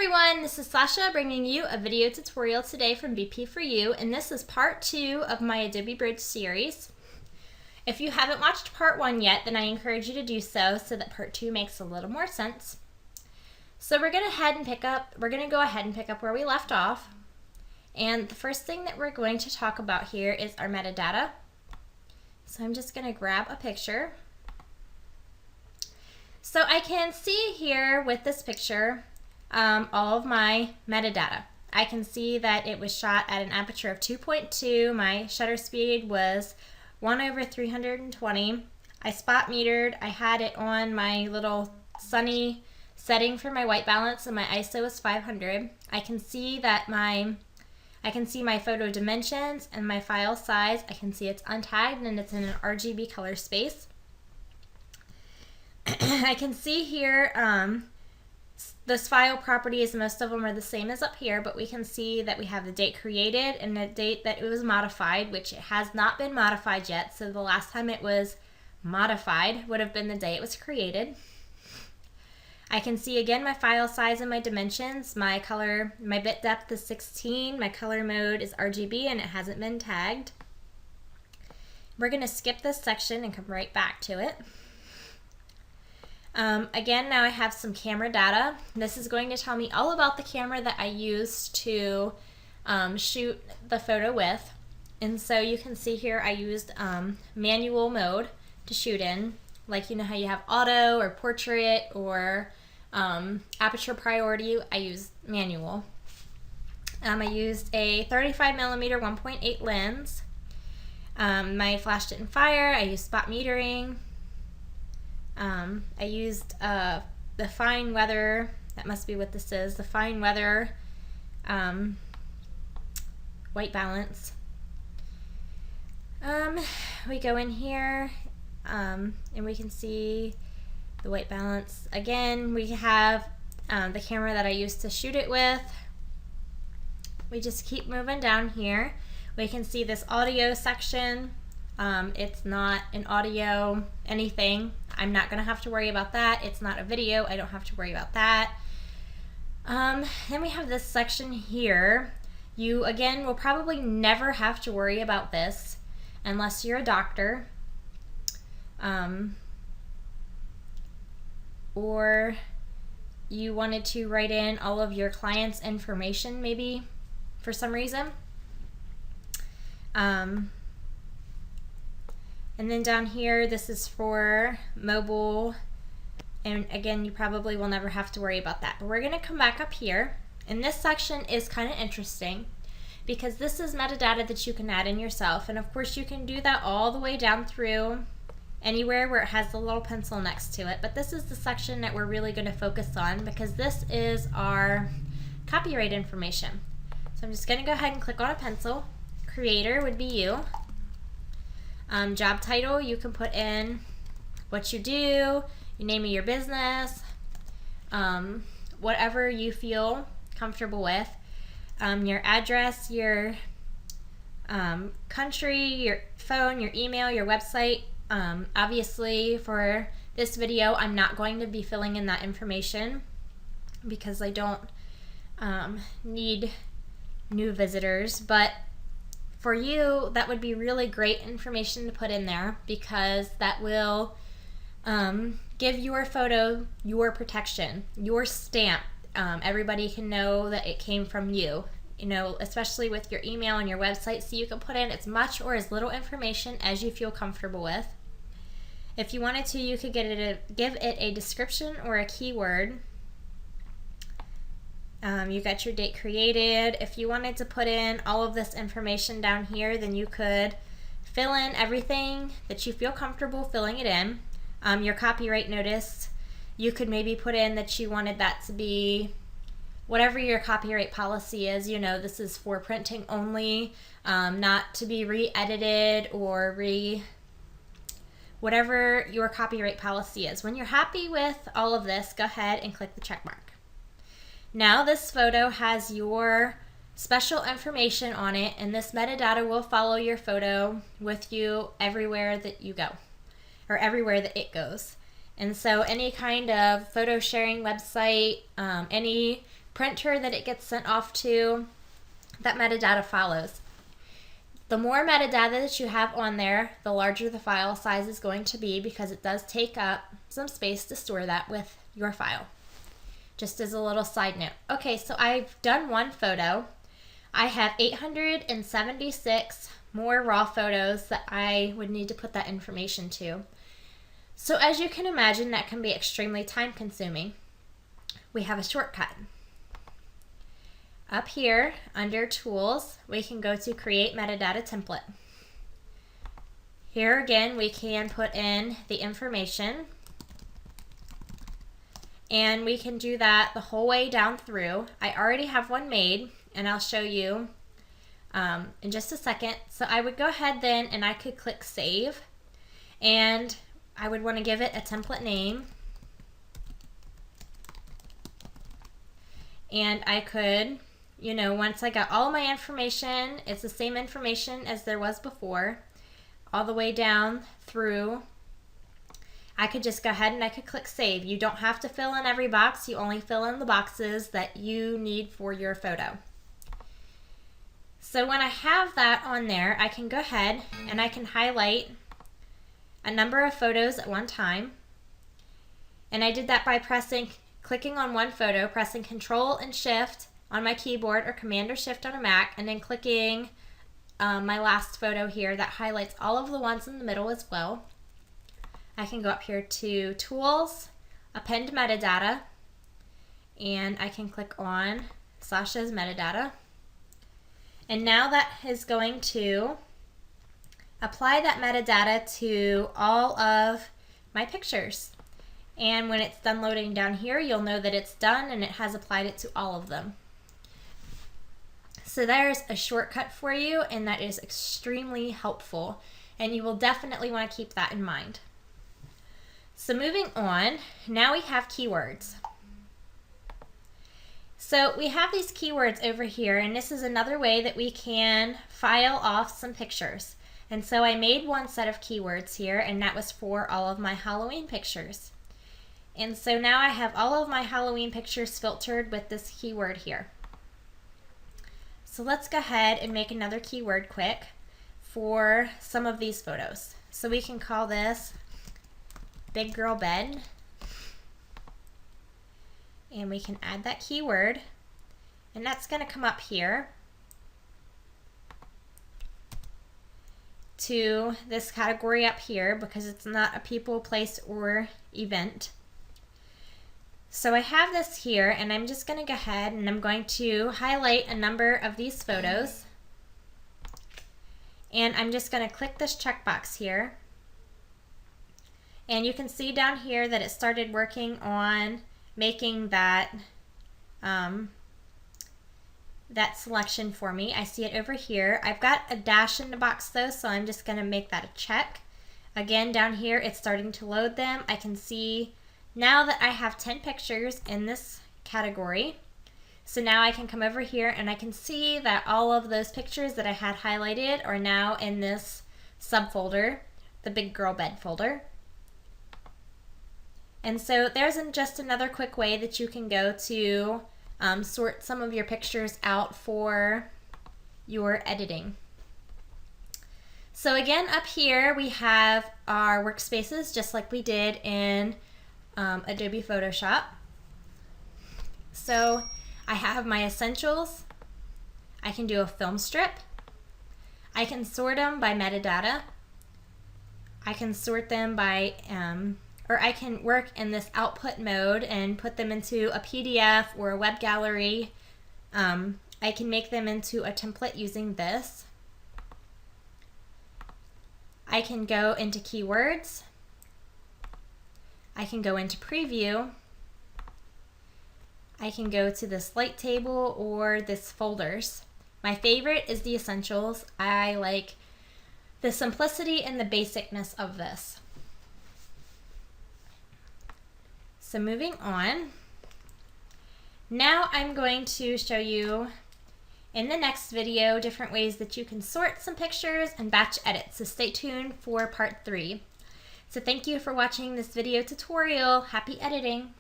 everyone, this is Sasha bringing you a video tutorial today from BP4U, and this is part 2 of my Adobe Bridge series. If you haven't watched part 1 yet, then I encourage you to do so that part 2 makes a little more sense. So we're going to go ahead and pick up where we left off. And the first thing that we're going to talk about here is our metadata. So I'm just going to grab a picture. So I can see here with this picture all of my metadata. I can see that it was shot at an aperture of 2.2. My shutter speed was 1/320. I spot metered. I had it on my little sunny setting for my white balance, and my ISO was 500. I can see my photo dimensions and my file size. I can see it's untagged and it's in an RGB color space. I can see here those file properties, most of them are the same as up here, but we can see that we have the date created and the date that it was modified, which it has not been modified yet. So the last time it was modified would have been the day it was created. I can see again my file size and my dimensions. My bit depth is 16. My color mode is RGB and it hasn't been tagged. We're going to skip this section and come right back to it. Again, now I have some camera data. This is going to tell me all about the camera that I used to shoot the photo with. And so you can see here I used manual mode to shoot in. Like, you know how you have auto or portrait or aperture priority, I used manual. I used a 35mm 1.8 lens. My flash didn't fire. I used spot metering. I used the fine weather, that must be what this is, the fine weather white balance. We go in here and we can see the white balance. Again, we have the camera that I used to shoot it with. We just keep moving down here. We can see this audio section. It's not an audio anything. I'm not going to have to worry about that. It's not a video. I don't have to worry about that. Then we have this section here. You, again, will probably never have to worry about this unless you're a doctor. Or you wanted to write in all of your clients' information maybe for some reason. And then down here, this is for mobile, and again, you probably will never have to worry about that. But we're going to come back up here, and this section is kind of interesting because this is metadata that you can add in yourself, and of course you can do that all the way down through anywhere where it has the little pencil next to it. But this is the section that we're really going to focus on because this is our copyright information. So I'm just going to go ahead and click on a pencil. Creator would be you. Job title, you can put in what you do, your name of your business, whatever you feel comfortable with. Your address, your country, your phone, your email, your website. Obviously for this video I'm not going to be filling in that information because I don't need new visitors, but for you, that would be really great information to put in there because that will give your photo your protection, your stamp. Everybody can know that it came from you, especially with your email and your website, so you can put in as much or as little information as you feel comfortable with. If you wanted to, you could give it a description or a keyword. You got your date created. If you wanted to put in all of this information down here, then you could fill in everything that you feel comfortable filling it in. Your copyright notice, you could maybe put in that you wanted that to be whatever your copyright policy is. This is for printing only, not to be re-edited or whatever your copyright policy is. When you're happy with all of this, go ahead and click the check mark. Now this photo has your special information on it, and this metadata will follow your photo with you everywhere that you go, or everywhere that it goes. And so any kind of photo sharing website, any printer that it gets sent off to, that metadata follows. The more metadata that you have on there, the larger the file size is going to be, because it does take up some space to store that with your file. Just as a little side note. Okay, so I've done one photo. I have 876 more raw photos that I would need to put that information to. So as you can imagine, that can be extremely time consuming. We have a shortcut. Up here under Tools, we can go to Create Metadata Template. Here again, we can put in the information, and we can do that the whole way down through. I already have one made, and I'll show you in just a second. So I would go ahead then and I could click Save, and I would want to give it a template name, and I could, once I got all my information, it's the same information as there was before, all the way down through, I could just go ahead and I could click Save. You don't have to fill in every box. You only fill in the boxes that you need for your photo. So when I have that on there, I can go ahead and I can highlight a number of photos at one time. And I did that by clicking on one photo, pressing Control and Shift on my keyboard, or Command or Shift on a Mac, and then clicking my last photo here that highlights all of the ones in the middle as well. I can go up here to Tools, Append Metadata, and I can click on Sasha's metadata. And now that is going to apply that metadata to all of my pictures. And when it's done loading down here, you'll know that it's done and it has applied it to all of them. So there's a shortcut for you, and that is extremely helpful, and you will definitely want to keep that in mind. So moving on, now we have keywords. So we have these keywords over here, and this is another way that we can file off some pictures. And so I made one set of keywords here, and that was for all of my Halloween pictures. And so now I have all of my Halloween pictures filtered with this keyword here. So let's go ahead and make another keyword quick for some of these photos. So we can call this Big Girl Bed, and we can add that keyword, and that's going to come up here to this category up here, because it's not a people, place, or event. So I have this here, and I'm just going to go ahead and I'm going to highlight a number of these photos, and I'm just going to click this checkbox here, and you can see down here that it started working on making that that selection for me. I see it over here. I've got a dash in the box though, so I'm just going to make that a check. Again, down here it's starting to load them. I can see now that I have 10 pictures in this category. So now I can come over here and I can see that all of those pictures that I had highlighted are now in this subfolder, the Big Girl Bed folder. And so there's just another quick way that you can go to sort some of your pictures out for your editing. So again, up here we have our workspaces, just like we did in Adobe Photoshop. So I have my essentials. I can do a film strip. I can sort them by metadata. I can sort them by, or I can work in this output mode and put them into a PDF or a web gallery. I can make them into a template using this. I can go into keywords. I can go into preview. I can go to this light table or this folders. My favorite is the essentials. I like the simplicity and the basicness of this. So moving on, now I'm going to show you in the next video different ways that you can sort some pictures and batch edit. So stay tuned for part 3. So thank you for watching this video tutorial. Happy editing!